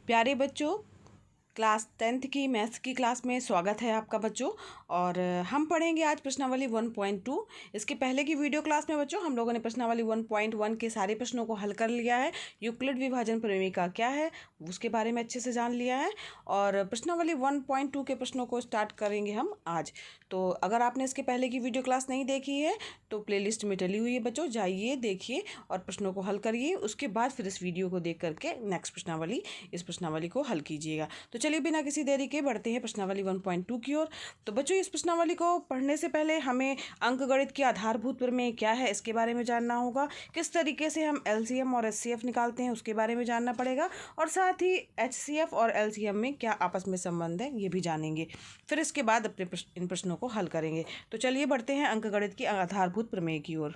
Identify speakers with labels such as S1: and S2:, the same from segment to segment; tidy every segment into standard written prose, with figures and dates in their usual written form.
S1: प्यारे बच्चों, class 10th की मैथ्स की क्लास में स्वागत है आपका बच्चों। और हम पढ़ेंगे आज प्रश्नावली 1.2। इसके पहले की वीडियो क्लास में बच्चों हम लोगों ने प्रश्नावली 1.1 के सारे प्रश्नों को हल कर लिया है। यूक्लिड विभाजन प्रमेय क्या है उसके बारे में अच्छे से जान लिया है। और प्रश्नावली 1.2 के प्रश्नों को स्टार्ट करेंगे हम आज। तो अगर आपने इसके पहले की वीडियो क्लास नहीं देखी है तो प्लेलिस्ट में डली हुई है बच्चों, जाइए देखिए और प्रश्नों को हल करिए। उसके बाद फिर इस वीडियो को देख करके नेक्स्ट इस प्रश्नावली को हल कीजिएगा। तो चलिए बिना किसी देरी के बढ़ते हैं प्रश्नावली 1.2 की ओर। तो बच्चों, इस प्रश्नावली को पढ़ने से पहले हमें अंकगणित की आधारभूत प्रमेय क्या है इसके बारे में जानना होगा। किस तरीके से हम एलसीएम और एचसीएफ निकालते हैं उसके बारे में जानना पड़ेगा। और साथ ही एचसीएफ और एलसीएम में क्या आपस में संबंध है ये भी जानेंगे। फिर इसके बाद अपने इन प्रश्नों को हल करेंगे। तो चलिए बढ़ते हैं अंकगणित की आधारभूत प्रमेय की ओर।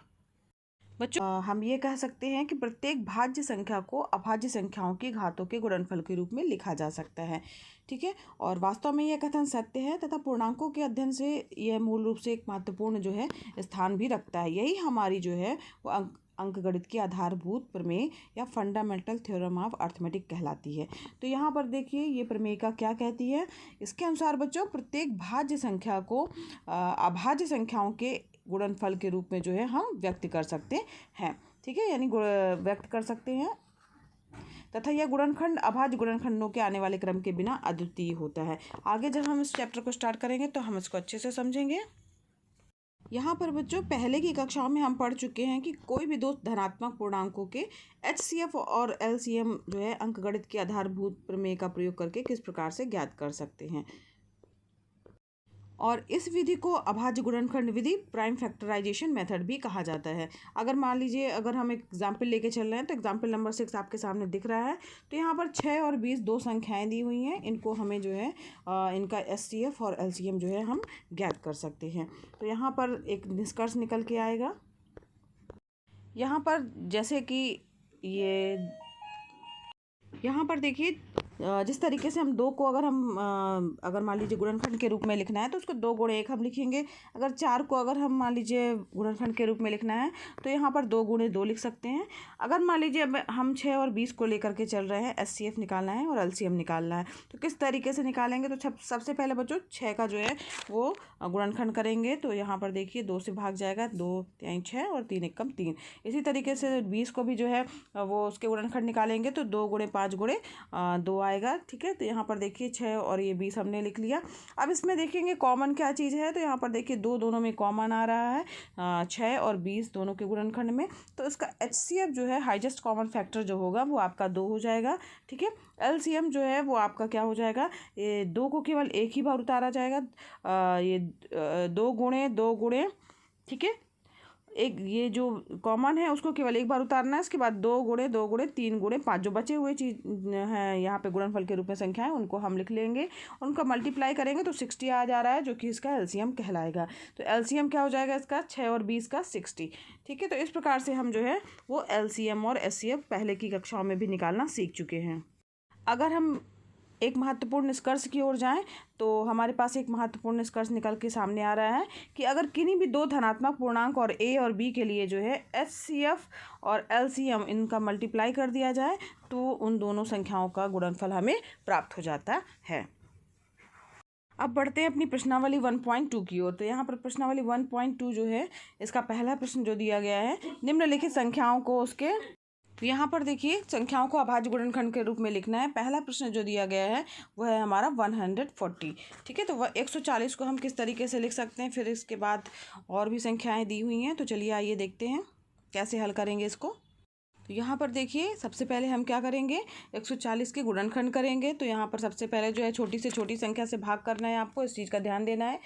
S1: बच्चों, हम ये कह सकते हैं कि प्रत्येक भाज्य संख्या को अभाज्य संख्याओं की घातों के गुणनफल के रूप में लिखा जा सकता है। ठीक है, और वास्तव में यह कथन सत्य है तथा पूर्णांकों के अध्ययन से यह मूल रूप से एक महत्वपूर्ण स्थान भी रखता है। यही हमारी वो अंकगणित की आधारभूत प्रमेय या फंडामेंटल थ्योरम ऑफ अर्थमेटिक कहलाती है। तो यहाँ पर देखिए ये प्रमेय क्या कहती है। इसके अनुसार बच्चों, प्रत्येक भाज्य संख्या को अभाज्य संख्याओं के गुणनफल के रूप में हम व्यक्त कर सकते हैं। ठीक है, यानी व्यक्त कर सकते हैं तथा यह गुणनखंड अभाज्य गुणनखंडों के आने वाले क्रम के बिना अद्वितीय होता है। आगे जब हम इस चैप्टर को स्टार्ट करेंगे तो हम इसको अच्छे से समझेंगे। यहाँ पर बच्चों, पहले की कक्षाओं में हम पढ़ चुके हैं कि कोई भी दो धनात्मक पूर्णांकों के एचसीएफ और एलसीएम अंकगणित की आधारभूत प्रमेय का प्रयोग करके किस प्रकार से ज्ञात कर सकते हैं। और इस विधि को अभाज्य गुणनखंड विधि, प्राइम फैक्टराइजेशन मेथड भी कहा जाता है। अगर मान लीजिए अगर हम एक एग्जाम्पल लेके चल रहे हैं तो एग्जाम्पल नंबर 6 आपके सामने दिख रहा है। तो यहाँ पर 6 और 20 दो संख्याएं दी हुई हैं। इनको हमें इनका एचसीएफ और एलसीएम हम ज्ञात कर सकते हैं। तो यहाँ पर एक निष्कर्ष निकल के आएगा। यहाँ पर जैसे कि यहाँ पर देखिए, जिस तरीके से हम 2 को अगर मान लीजिए गुणनखंड के रूप में लिखना है तो उसको 2 गुणे 1 हम लिखेंगे। अगर 4 को अगर हम मान लीजिए गुणनखंड के रूप में लिखना है तो यहाँ पर 2 गुणे 2 लिख सकते हैं। अगर मान लीजिए अब हम 6 और 20 को लेकर के चल रहे हैं, एचसीएफ निकालना है और एलसीएम निकालना है, तो किस तरीके से निकालेंगे। तो सबसे पहले बच्चों 6 का वो गुणनखंड करेंगे। तो यहाँ पर देखिए 2 से भाग जाएगा, 2 3 6 और 3 1 3। इसी तरीके से 20 को भी वो उसके गुणनखंड निकालेंगे तो 2 गुणे 5 गुणे 2 आएगा। ठीक है, तो यहाँ पर देखिए 6 और ये 20 हमने लिख लिया। अब इसमें देखेंगे कॉमन क्या चीज़ है। तो यहाँ पर देखिए 2 दोनों में कॉमन आ रहा है, 6 और 20 दोनों के गुणनखंड में। तो इसका एचसीएफ हाईएस्ट कॉमन फैक्टर जो वो आपका 2 हो जाएगा। ठीक है, एलसीएम वो आपका क्या हो जाएगा, ये 2 को केवल एक ही बार उतारा जाएगा, ये 2 गुणे 2 गुणे, ठीक है, एक ये जो कॉमन है उसको केवल एक बार उतारना है। इसके बाद 2 गुणे 2 गुणे 3 गुणे 5 जो बचे हुए चीज़ हैं यहाँ पे गुणनफल के रूप में संख्या है उनको हम लिख लेंगे। उनका मल्टीप्लाई करेंगे तो 60 आ जा रहा है, जो कि इसका एलसीएम कहलाएगा। तो एलसीएम क्या हो जाएगा इसका, 6 और 20 का 60। ठीक है, तो इस प्रकार से हम वो एलसीएम और एचसीएफ पहले की कक्षाओं में भी निकालना सीख चुके हैं। अगर हम एक महत्वपूर्ण निष्कर्ष की ओर जाएं तो हमारे पास एक महत्वपूर्ण निष्कर्ष निकल के सामने आ रहा है कि अगर किन्हीं भी 2 धनात्मक पूर्णांक और ए और बी के लिए एचसीएफ और एलसीएम इनका मल्टीप्लाई कर दिया जाए तो उन दोनों संख्याओं का गुणनफल हमें प्राप्त हो जाता है। अब बढ़ते हैं अपनी प्रश्नावली 1.2 की ओर। तो यहाँ पर प्रश्नावली 1.2 इसका पहला प्रश्न जो दिया गया है, निम्नलिखित संख्याओं को तो यहाँ पर देखिए संख्याओं को अभाज्य गुणनखंड के रूप में लिखना है। पहला प्रश्न जो दिया गया है वह है हमारा 140। ठीक है, तो वह 140 को हम किस तरीके से लिख सकते हैं। फिर इसके बाद और भी संख्याएं दी हुई हैं, तो चलिए आइए देखते हैं कैसे हल करेंगे इसको। तो यहाँ पर देखिए सबसे पहले हम क्या करेंगे, 140 के गुणनखंड करेंगे। तो यहाँ पर सबसे पहले छोटी से छोटी संख्या से भाग करना है, आपको इस चीज़ का ध्यान देना है।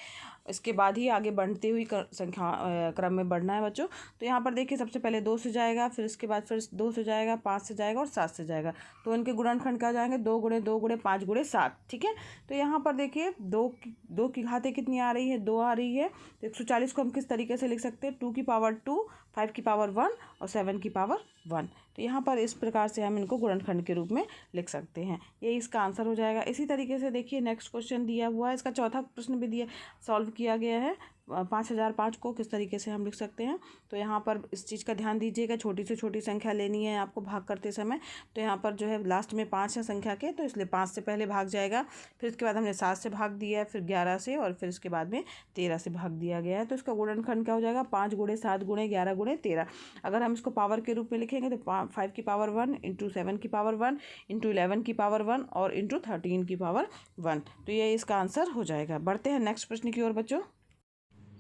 S1: इसके बाद ही आगे बढ़ती हुई संख्या क्रम में बढ़ना है बच्चों। तो यहाँ पर देखिए सबसे पहले 2 से जाएगा, फिर इसके बाद फिर 2 से जाएगा, 5 से जाएगा और 7 से जाएगा। तो इनके गुणनखंड क्या जाएंगे, 2 गुणे 2 गुणे 5 गुणे 7। ठीक है, तो यहाँ पर देखिए 2 की घातें कितनी आ रही है, 2 आ रही है। तो 140 को हम किस तरीके से लिख सकते हैं, 2 की पावर 2, 5 की पावर 1 और 7 की पावर 1। तो यहाँ पर इस प्रकार से हम इनको गुणनखंड के रूप में लिख सकते हैं। ये इसका आंसर हो जाएगा। इसी तरीके से देखिए नेक्स्ट क्वेश्चन दिया हुआ है, इसका चौथा प्रश्न भी सॉल्व किया गया है। 5005 को किस तरीके से हम लिख सकते हैं। तो यहाँ पर इस चीज़ का ध्यान दीजिएगा, छोटी से छोटी संख्या लेनी है आपको भाग करते समय। तो यहाँ पर जो है लास्ट में 5 है संख्या के, तो इसलिए 5 से पहले भाग जाएगा। फिर इसके बाद हमने 7 से भाग दिया है, फिर 11 से, और फिर इसके बाद में 13 से भाग दिया गया है। तो इसका गुणनखंड क्या हो जाएगा, 5 गुणे 7 गुणे 11 गुणे 13। अगर हम इसको पावर के रूप में लिखेंगे तो 5 की पावर 1 इंटू 7 की पावर 1 इंटू 11 की पावर 1 और इंटू 13 की पावर 1। तो ये इसका आंसर हो जाएगा। बढ़ते हैं नेक्स्ट प्रश्न की ओर बच्चों।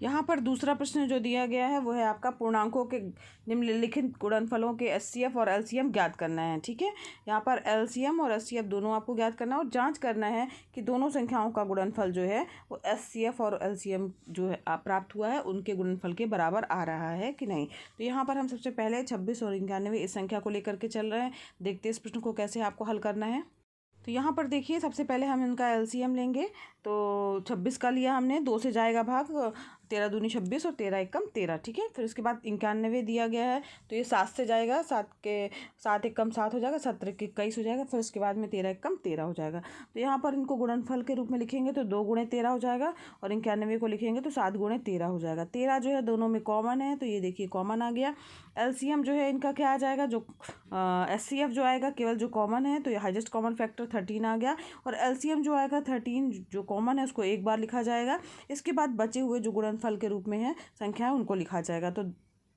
S1: यहाँ पर दूसरा प्रश्न जो दिया गया है वो है आपका पूर्णांकों के निम्नलिखित गुणनफलों के एचसीएफ और एलसीएम ज्ञात करना है। ठीक है, यहाँ पर एलसीएम और एचसीएफ दोनों आपको ज्ञात करना है और जांच करना है कि दोनों संख्याओं का गुणनफल जो है वो एचसीएफ और एलसीएम जो है प्राप्त हुआ है उनके गुणनफल के बराबर आ रहा है कि नहीं। तो यहाँ पर हम सबसे पहले 26 और 91 इस संख्या को लेकर के चल रहे हैं। देखते हैं इस प्रश्न को कैसे आपको हल करना है। तो यहाँ पर देखिए सबसे पहले हम इनका एलसीएम लेंगे। तो 26 का लिया हमने, 2 से जाएगा भाग, 13 दूनी 26 और 13 एकम 13। ठीक है, फिर उसके बाद 91 दिया गया है तो ये 7 से जाएगा, 7 एकम 7 हो जाएगा, 7 के 21 हो जाएगा। फिर उसके बाद में 13 एकम 13 हो जाएगा। तो यहाँ पर इनको गुणनफल के रूप में लिखेंगे तो 2 गुणे 13 हो जाएगा, और 91 को लिखेंगे तो 7 गुणे 13 हो जाएगा। 13 जो है दोनों में कॉमन है, तो ये देखिए कॉमन आ गया। एलसीएम जो है इनका क्या आ जाएगा, जो एचसीएफ जो आएगा केवल जो कॉमन है, तो ये हाईएस्ट कॉमन फैक्टर 13 आ गया, और एलसीएम जो आएगा 13 जो कॉमन है उसको एक बार लिखा जाएगा। इसके बाद बचे हुए जो गुणनफल के रूप में है संख्या है उनको लिखा जाएगा। तो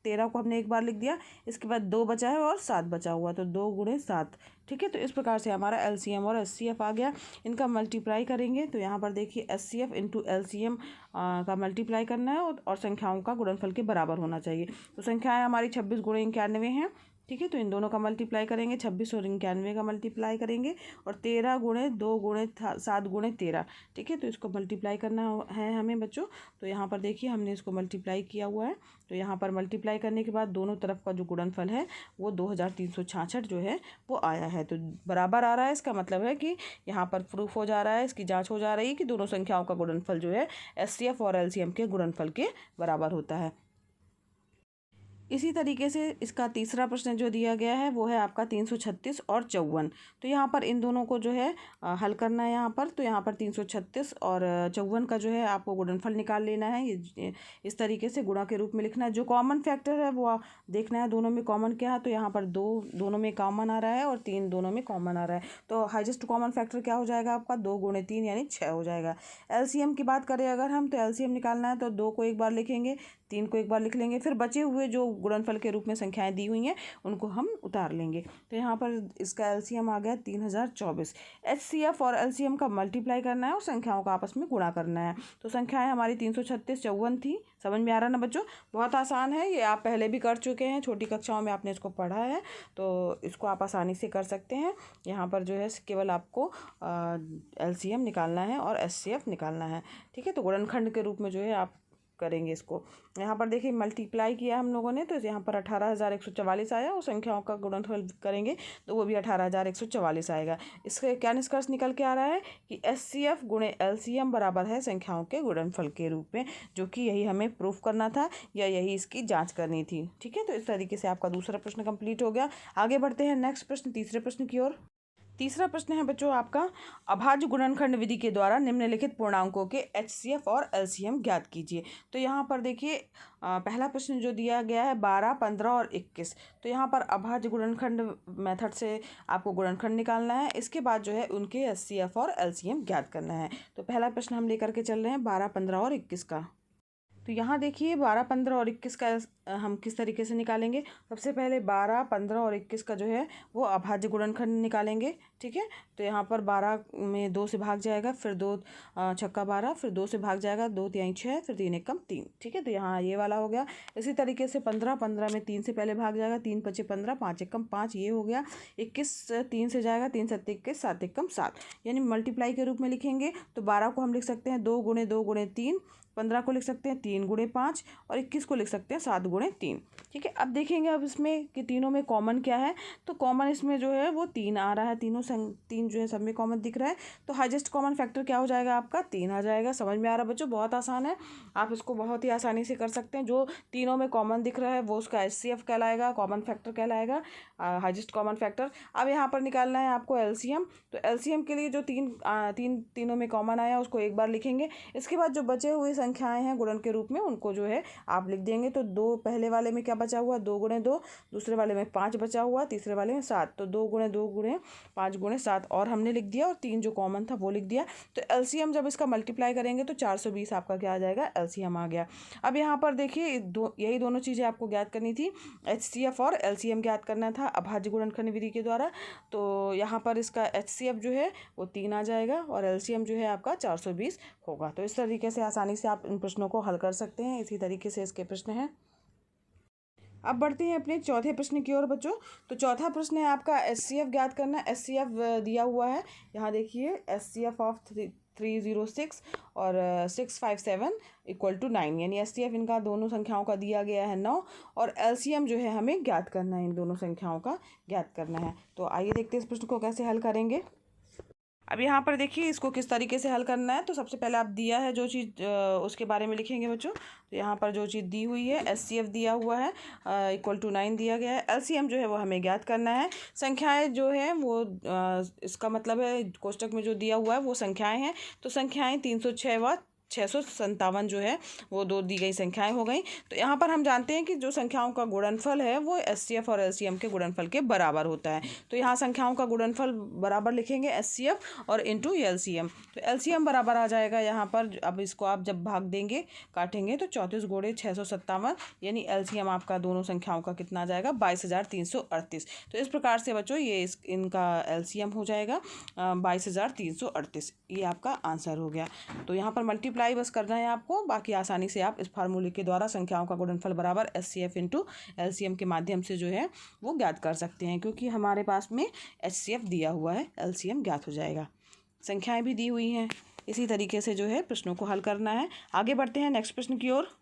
S1: 13 को हमने एक बार लिख दिया, इसके बाद 2 बचा है और 7 बचा हुआ, तो 2 गुणे 7। ठीक है, तो इस प्रकार से हमारा एलसीएम और एचसीएफ आ गया। इनका मल्टीप्लाई करेंगे तो यहाँ पर देखिए एचसीएफ इंटू एलसीएम का मल्टीप्लाई करना है और संख्याओं का गुणनफल के बराबर होना चाहिए। तो संख्याएं हमारी 26 गुणे 91 हैं। ठीक है, तो इन दोनों का मल्टीप्लाई करेंगे, 26 और 91 का मल्टीप्लाई करेंगे, और 13 गुणे 2 गुणे 7 गुणे 13। ठीक है, तो इसको मल्टीप्लाई करना है हमें बच्चों। तो यहाँ पर देखिए हमने इसको मल्टीप्लाई किया हुआ है। तो यहाँ पर मल्टीप्लाई करने के बाद दोनों तरफ का जो गुणनफल है वो 2366 जो है वो आया है। तो बराबर आ रहा है, इसका मतलब है कि यहाँ पर प्रूफ हो जा रहा है, इसकी जाँच हो जा रही है कि दोनों संख्याओं का गुणनफल जो है एचसीएफ और एलसीएम के गुणनफल के बराबर होता है। इसी तरीके से इसका तीसरा प्रश्न जो दिया गया है वो है आपका 336 और 54। तो यहाँ पर इन दोनों को जो है हल करना है यहाँ पर। तो यहाँ पर 336 और 54 का जो है आपको गुणनफल निकाल लेना है। ये इस तरीके से गुणा के रूप में लिखना है। जो कॉमन फैक्टर है वो देखना है दोनों में कॉमन क्या है। तो यहाँ पर 2 दोनों में कॉमन आ रहा है और 3 दोनों में कॉमन आ रहा है। तो हाईएस्ट कॉमन फैक्टर क्या हो जाएगा आपका, 2 गुणे 3 यानी 6 हो जाएगा। एलसीएम की बात करें अगर हम, तो एलसीएम निकालना है तो 2 को एक बार लिखेंगे, 3 को एक बार लिख लेंगे, फिर बचे हुए जो गुणनफल के रूप में संख्याएं दी हुई हैं उनको हम उतार लेंगे। तो यहाँ पर इसका एलसीएम आ गया 3024। एचसीएफ और एलसीएम का मल्टीप्लाई करना है और संख्याओं का आपस में गुणा करना है। तो संख्याएं हमारी 336 54 थी। समझ में आ रहा ना बच्चों, बहुत आसान है ये, आप पहले भी कर चुके हैं, छोटी कक्षाओं में आपने इसको पढ़ा है, तो इसको आप आसानी से कर सकते हैं। यहाँ पर जो है केवल आपको एलसीएम निकालना है और एचसीएफ निकालना है। ठीक है, तो गुणनखंड के रूप में जो है आप करेंगे इसको। यहाँ पर देखिए मल्टीप्लाई किया हम लोगों ने, तो यहाँ पर 18144 आया, और संख्याओं का गुणनफल करेंगे तो वो भी 18144 आएगा। इससे क्या निष्कर्ष निकल के आ रहा है कि एचसीएफ गुणे एलसीएम बराबर है संख्याओं के गुणनफल के रूप में, जो कि यही हमें प्रूफ करना था या यही इसकी जाँच करनी थी। ठीक है, तो इस तरीके से आपका दूसरा प्रश्न कंप्लीट हो गया। आगे बढ़ते हैं नेक्स्ट प्रश्न, तीसरे प्रश्न की ओर। तीसरा प्रश्न है बच्चों आपका, अभाज्य गुणनखंड विधि के द्वारा निम्नलिखित पूर्णांकों के एचसीएफ और एलसीएम ज्ञात कीजिए। तो यहाँ पर देखिए पहला प्रश्न जो दिया गया है 12, 15 और 21। तो यहाँ पर अभाज्य गुणनखंड मेथड से आपको गुणनखंड निकालना है। इसके बाद जो है उनके एचसीएफ और एलसीएम ज्ञात करना है। तो पहला प्रश्न हम लेकर के चल रहे हैं 12, 15 और 21 का। तो यहाँ देखिए 12, 15 और 21 का हम किस तरीके से निकालेंगे। सबसे पहले 12, 15 और 21 का जो है वो अभाज्य गुणनखंड निकालेंगे। ठीक है, तो यहाँ पर 12 में 2 से भाग जाएगा, फिर 2 छक्का 12, फिर 2 से भाग जाएगा, 2 तिहाई 6, फिर 3 एकम 3। ठीक है, तो यहाँ ये वाला हो गया। इसी तरीके से 15 में 3 से पहले भाग जाएगा, 3 पचे 15, 5 एकम 5, ये हो गया। 21 3 से जाएगा, 3 सत्ते 21, 7 एकम 7, यानी मल्टीप्लाई के रूप में लिखेंगे। तो 12 को हम लिख सकते हैं 2 गुणे 2 गुणे 3, 15 को लिख सकते हैं 3 गुणे 5, और 21 को लिख सकते हैं 7 गुणे 3। ठीक है, अब देखेंगे अब इसमें कि तीनों में कॉमन क्या है। तो कॉमन इसमें जो है वो 3 आ रहा है, तीन जो है सब में कॉमन दिख रहा है। तो हाईएस्ट कॉमन फैक्टर क्या हो जाएगा आपका, 3 आ जाएगा। समझ में आ रहा है बच्चों, बहुत आसान है, आप इसको बहुत ही आसानी से कर सकते हैं। जो तीनों में कॉमन दिख रहा है वो उसका HCF कहलाएगा, कॉमन फैक्टर कहलाएगा, हाईएस्ट कॉमन फैक्टर। अब यहाँ पर निकालना है आपको LCM। तो LCM के लिए जो तीनों में कॉमन आया उसको एक बार लिखेंगे। इसके बाद जो बचे हुए संख्याएं हैं गुणन के रूप में उनको जो है आप लिख देंगे। तो 2 पहले वाले में क्या बचा हुआ, 2 गुणे 2, दूसरे वाले में 5 बचा हुआ, तीसरे वाले में 7। तो 2 गुणे 2 गुणे 5 गुणे 7 और हमने लिख दिया, और 3 जो कॉमन था वो लिख दिया। तो LCM जब इसका मल्टीप्लाई करेंगे तो 420 आपका क्या आ जाएगा, LCM आ गया। अब यहाँ पर देखिए यही दोनों चीज़ें आपको ज्ञात करनी थी, HCF और LCM ज्ञात करना था अभाज्य गुणनखंड विधि के द्वारा। तो यहाँ पर इसका HCF जो है वो 3 आ जाएगा और LCM जो है आपका 420 होगा। तो इस तरीके से आसानी से आप इन प्रश्नों को हल कर सकते हैं। इसी तरीके से इसके प्रश्न हैं। अब बढ़ते हैं अपने चौथे प्रश्न की ओर बच्चों। तो चौथा प्रश्न है आपका HCF ज्ञात करना। HCF दिया हुआ है, यहाँ देखिए HCF ऑफ 306 और 657 इक्वल टू 9, यानी HCF इनका दोनों संख्याओं का दिया गया है 9, और LCM जो है हमें ज्ञात करना है, इन दोनों संख्याओं का ज्ञात करना है। तो आइए देखते हैं इस प्रश्न को कैसे हल करेंगे। अब यहाँ पर देखिए इसको किस तरीके से हल करना है। तो सबसे पहले आप दिया है जो चीज़ उसके बारे में लिखेंगे बच्चों। तो यहाँ पर जो चीज़ दी हुई है HCF दिया हुआ है इक्वल टू 9 दिया गया है। LCM जो है वो हमें ज्ञात करना है। संख्याएं जो है वो इसका मतलब है कोष्टक में जो दिया हुआ है वो संख्याएं हैं। तो संख्याएं 306 व 657 जो है वो दो दी गई संख्याएं हो गई। तो यहाँ पर हम जानते हैं कि जो संख्याओं का गुणनफल है वो HCF और LCM के गुणनफल के बराबर होता है। तो यहाँ संख्याओं का गुणनफल बराबर लिखेंगे HCF और इंटू LCM। तो LCM बराबर आ जाएगा यहाँ पर। अब इसको आप जब भाग देंगे काटेंगे तो 34 गुणे 657, यानी LCM आपका दोनों संख्याओं का कितना आ जाएगा, 22,338। तो इस प्रकार से बच्चों ये इनका LCM हो जाएगा 22,338। ये आपका आंसर हो गया। तो यहाँ पर मल्टीप्लाई बस करना है आपको, बाकी आसानी से आप इस फार्मूले के द्वारा संख्याओं का गुणनफल बराबर HCF इंटू LCM के माध्यम से जो है वो ज्ञात कर सकते हैं, क्योंकि हमारे पास में HCF दिया हुआ है, LCM ज्ञात हो जाएगा। संख्याएं भी दी हुई हैं। इसी तरीके से जो है प्रश्नों को हल करना है। आगे बढ़ते हैं नेक्स्ट प्रश्न की ओर।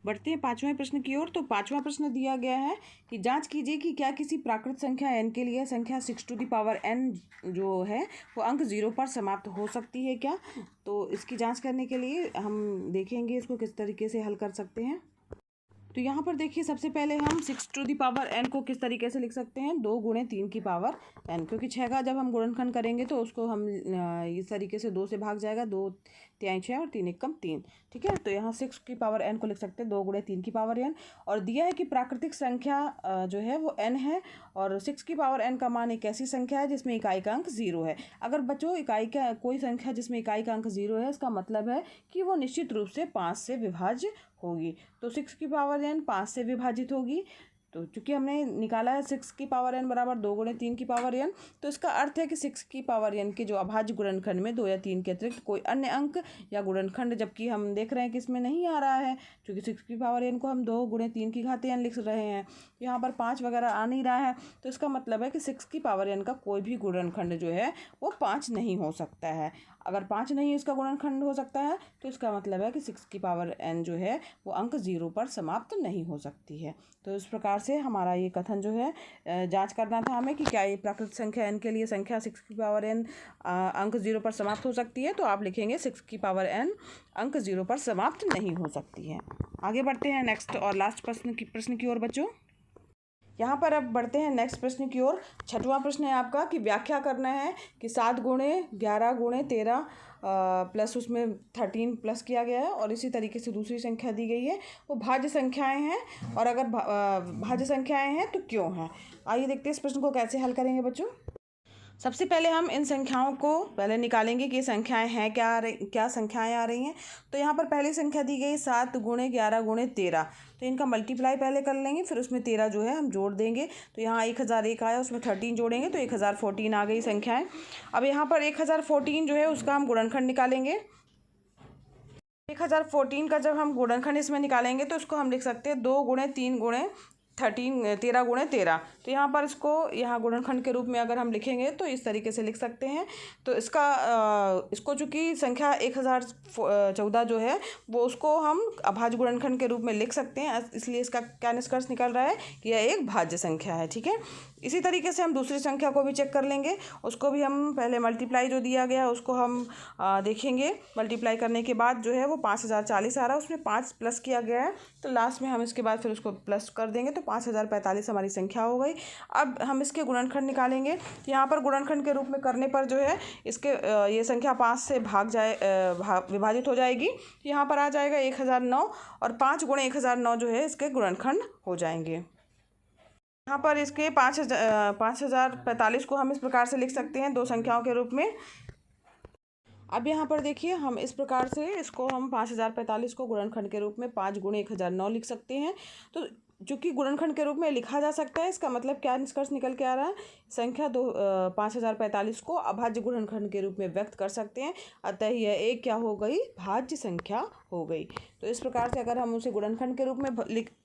S1: बढ़ते हैं पाँचवें प्रश्न की ओर। तो पाँचवा प्रश्न दिया गया है कि जांच कीजिए कि क्या किसी प्राकृत संख्या n के लिए संख्या 6 टू द पावर n जो है वो अंक 0 पर समाप्त हो सकती है क्या। तो इसकी जांच करने के लिए हम देखेंगे इसको किस तरीके से हल कर सकते हैं। तो यहाँ पर देखिए सबसे पहले हम 6 टू दी पावर n को किस तरीके से लिख सकते हैं, 2 गुणे 3 की पावर n, क्योंकि 6 का जब हम गुणनखंड करेंगे तो उसको हम इस तरीके से 2 से भाग जाएगा, 2 तिहाई 6 और 3 एकम 3। ठीक है, तो यहाँ 6 की पावर n को लिख सकते हैं 2 गुणे 3 की पावर n। और दिया है कि प्राकृतिक संख्या जो है वो n है, और 6 की पावर n का मान एक ऐसी संख्या है जिसमें इकाई का अंक 0 है। अगर बच्चों इकाई का कोई संख्या जिसमें इकाई का अंक 0 है, इसका मतलब है कि वो निश्चित रूप से 5 से विभाज्य होगी। तो 6 की पावर n 5 से विभाजित होगी। तो चूंकि हमने निकाला है 6 की पावर n बराबर 2 गुणे 3 की पावर n, तो इसका अर्थ है कि 6 की पावर n के जो अभाज्य गुणनखंड में 2 या 3 के अतिरिक्त कोई अन्य अंक या गुणनखंड, जबकि हम देख रहे हैं कि इसमें नहीं आ रहा है, क्योंकि 6 की पावर n को हम 2 गुणे 3 की घाते n लिख रहे हैं, यहाँ पर 5 वगैरह आ नहीं रहा है। तो इसका मतलब है कि 6 की पावर n का कोई भी गुणनखंड जो है वो 5 नहीं हो सकता है। अगर 5 नहीं इसका गुणनखंड हो सकता है तो इसका मतलब है कि 6 की पावर n जो है वो अंक 0 पर समाप्त नहीं हो सकती है। तो इस प्रकार से हमारा ये कथन जो है जांच करना था हमें कि क्या ये प्राकृतिक संख्या n के लिए संख्या 6 की पावर n अंक 0 पर समाप्त हो सकती है। तो आप लिखेंगे 6 की पावर n अंक 0 पर समाप्त नहीं हो सकती है। आगे बढ़ते हैं नेक्स्ट और लास्ट प्रश्न की ओर बच्चों। यहाँ पर अब बढ़ते हैं नेक्स्ट प्रश्न की ओर। छठवां प्रश्न है आपका कि व्याख्या करना है कि 7 गुणे 11 गुणे 13 प्लस उसमें 13 प्लस किया गया है, और इसी तरीके से दूसरी संख्या दी गई है वो भाज्य संख्याएं हैं, और अगर भाज्य संख्याएं हैं तो क्यों हैं। आइए देखते हैं इस प्रश्न को कैसे हल करेंगे बच्चों। सबसे पहले हम इन संख्याओं को पहले निकालेंगे कि संख्याएं हैं क्या संख्याएं आ रही हैं। तो यहाँ पर पहली संख्या दी गई 7 गुणे 11 गुणे 13, तो इनका मल्टीप्लाई पहले कर लेंगे, फिर उसमें 13 जो है हम जोड़ देंगे। तो यहाँ 1001 आया, उसमें 13 जोड़ेंगे तो 1014 आ गई संख्याएं। अब यहाँ पर 1014 जो है उसका हम गुणनखंड निकालेंगे। 1014 का जब हम गुणनखंड इसमें निकालेंगे तो उसको हम लिख सकते हैं 2 गुणे 3 गुणे 13 गुणे 13। तो यहाँ पर इसको यहाँ गुणनखंड के रूप में अगर हम लिखेंगे तो इस तरीके से लिख सकते हैं। तो इसको चूँकि संख्या 1014 जो है वो उसको हम अभाज्य गुणनखंड के रूप में लिख सकते हैं, इसलिए इसका क्या निष्कर्ष निकल रहा है कि यह एक भाज्य संख्या है। ठीक है, इसी तरीके से हम दूसरी संख्या को भी चेक कर लेंगे। उसको भी हम पहले मल्टीप्लाई जो दिया गया है उसको हम देखेंगे। मल्टीप्लाई करने के बाद जो है वो 5040 आ रहा है, उसमें 5 प्लस किया गया है, तो लास्ट में हम इसके बाद फिर उसको प्लस कर देंगे तो 5045 हमारी संख्या हो गई। अब हम इसके गुणनखंड निकालेंगे। यहाँ पर गुणनखंड के रूप में करने पर जो है इसके ये संख्या 5 से विभाजित हो जाएगी। यहाँ पर आ जाएगा 1009 और 5 गुणे 1009 जो है इसके गुणनखंड हो जाएंगे। यहाँ पर इसके 5045 को हम इस प्रकार से लिख सकते हैं दो संख्याओं के रूप में। अब यहाँ पर देखिए हम इस प्रकार से इसको हम 5045 को गुणनखंड के रूप में 5 गुणे 1009 लिख सकते हैं। तो जो कि गुणनखंड के रूप में लिखा जा सकता है, इसका मतलब क्या निष्कर्ष निकल के आ रहा है, संख्या 5045 को अभाज्य गुणनखंड के रूप में व्यक्त कर सकते हैं, अतः यह एक क्या हो गई, भाज्य संख्या हो गई। तो इस प्रकार से अगर हम उसे गुणनखंड के रूप में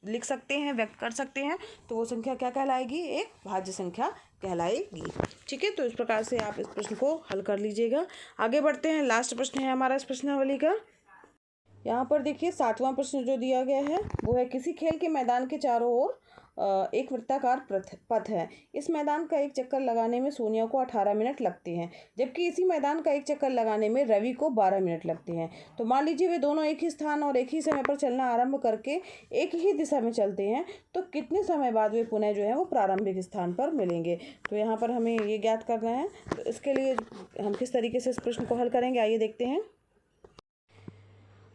S1: लिख सकते हैं, व्यक्त कर सकते हैं, तो वो संख्या क्या कहलाएगी, एक भाज्य संख्या कहलाएगी। ठीक है, तो इस प्रकार से आप इस प्रश्न को हल कर लीजिएगा। आगे बढ़ते हैं, लास्ट प्रश्न है हमारा इस प्रश्नावली का। यहाँ पर देखिए 7वां प्रश्न जो दिया गया है वो है, किसी खेल के मैदान के चारों ओर एक वृत्ताकार पथ है। इस मैदान का एक चक्कर लगाने में सोनिया को 18 मिनट लगते हैं, जबकि इसी मैदान का एक चक्कर लगाने में रवि को 12 मिनट लगते हैं। तो मान लीजिए वे दोनों एक ही स्थान और एक ही समय पर चलना आरंभ करके एक ही दिशा में चलते हैं, तो कितने समय बाद वे पुनः जो है वो प्रारंभिक स्थान पर मिलेंगे। तो यहाँ पर हमें ये ज्ञात करना है। तो इसके लिए हम किस तरीके से इस प्रश्न को हल करेंगे, आइए देखते हैं।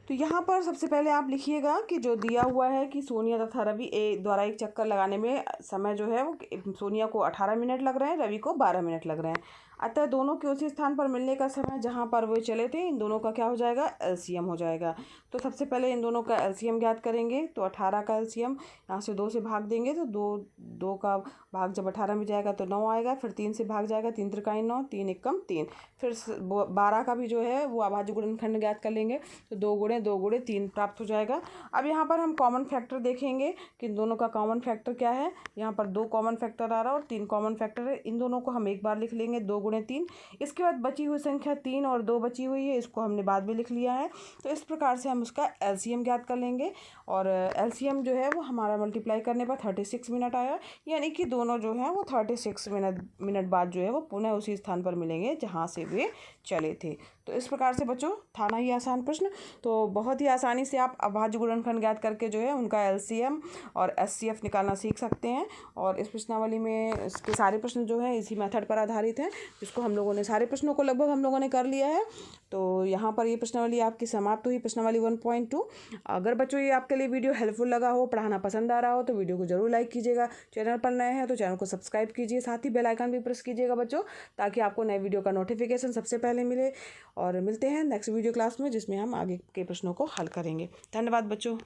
S1: तो यहाँ पर सबसे पहले आप लिखिएगा कि जो दिया हुआ है कि सोनिया तथा रवि द्वारा एक चक्कर लगाने में समय जो है वो सोनिया को 18 मिनट लग रहे हैं, रवि को 12 मिनट लग रहे हैं। अतः दोनों के उसी स्थान पर मिलने का समय जहाँ पर वो चले थे, इन दोनों का क्या हो जाएगा, एलसीएम हो जाएगा। तो सबसे पहले इन दोनों का एलसीएम ज्ञात करेंगे। तो 18 का एलसीएम यहाँ से 2 से भाग देंगे, तो 2 का भाग जब 18 में जाएगा तो 9 आएगा। फिर 3 से भाग जाएगा, 3 त्रिकाई 9, 3 एकम 3। फिर 12 का भी जो है वो अभाज्य गुणनखंड ज्ञात कर लेंगे, तो 2 गुणे 3 प्राप्त हो जाएगा। अब यहाँ पर हम कॉमन फैक्टर देखेंगे कि इन दोनों का कॉमन फैक्टर क्या है। यहाँ पर 2 कॉमन फैक्टर आ रहा है और 3 कॉमन फैक्टर है, इन दोनों को हम एक बार लिख लेंगे, 2 गुणे 3। इसके बाद बची हुई संख्या 3 और 2 बची हुई है, इसको हमने बाद में लिख लिया है। तो इस प्रकार से हम उसका एलसीएम ज्ञात कर लेंगे, और एलसीएम जो है वो हमारा मल्टीप्लाई करने पर 36 मिनट आया, यानी कि दोनों जो हैं वो 36 मिनट बाद जो है वो पुनः उसी स्थान पर मिलेंगे जहाँ से वे चले थे। तो इस प्रकार से बच्चों था ना ये आसान प्रश्न। तो बहुत ही आसानी से आप अभाज्य गुणनखंड ज्ञात करके जो है उनका एलसीएम और एचसीएफ निकालना सीख सकते हैं। और इस प्रश्नावली में इसके सारे प्रश्न जो हैं इसी मेथड पर आधारित हैं, जिसको हम लोगों ने सारे प्रश्नों को लगभग हम लोगों ने कर लिया है। तो यहाँ पर ये प्रश्नावली आपकी समाप्त हुई, प्रश्नावली 1.2। अगर बच्चों ये आपके लिए वीडियो हेल्पफुल लगा हो, पढ़ाना पसंद आ रहा हो, तो वीडियो को जरूर लाइक कीजिएगा। चैनल पर नए हैं तो चैनल को सब्सक्राइब कीजिए, साथ ही बेल आइकन भी प्रेस कीजिएगा बच्चों, ताकि आपको नए वीडियो का नोटिफिकेशन सबसे पहले मिले। और मिलते हैं नेक्स्ट वीडियो क्लास में, जिसमें हम आगे के प्रश्नों को हल करेंगे। धन्यवाद बच्चों।